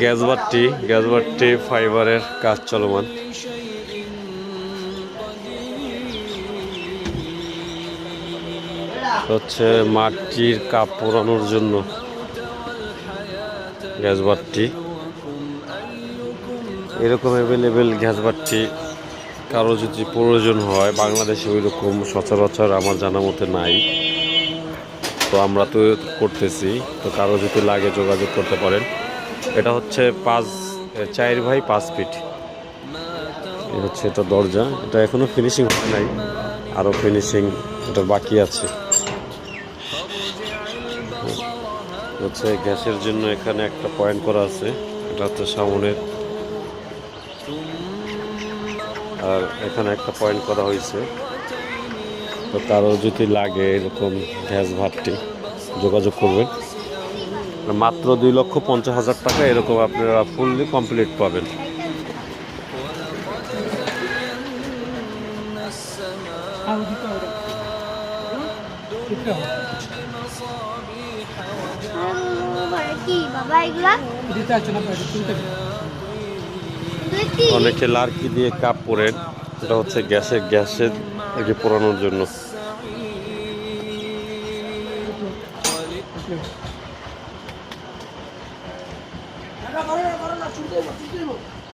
Gas বাট্টি ফাইবারের কাজ চলমান। হচ্ছে মাটির কাপ পোড়ানোর জন্য গ্যাস বাট্টি। এরকম অ্যাভেলেবেল গ্যাস বাট্টি কারো যদি প্রয়োজন হয়, বাংলাদেশে ওই রকম সচরাচর আমার জানা মতে নাই, তো আমরা তো করতেছি। তো কারো যদি লাগে যোগাযোগ করতে পারেন। এটা হচ্ছে 4x5 ফিট। এই হচ্ছে এটা দরজা। এটা এখনো ফিনিশিং হয় নাই, আরও ফিনিশিং এটা বাকি আছে। হচ্ছে গ্যাসের জন্য এখানে একটা পয়েন্ট করা আছে, এটা হচ্ছে সামনের, আর এখানে একটা পয়েন্ট করা হয়েছে। তো কারো যদি লাগে এরকম গ্যাস ভাটটি যোগাযোগ করবেন। মাত্র 2,50,000 টাকা এরকম আপনারা ফুললি কমপ্লিট পাবেন। অনেকে লার্কি দিয়ে কাপ পোড়েন, এটা হচ্ছে গ্যাসের আগে পোড়ানোর জন্য।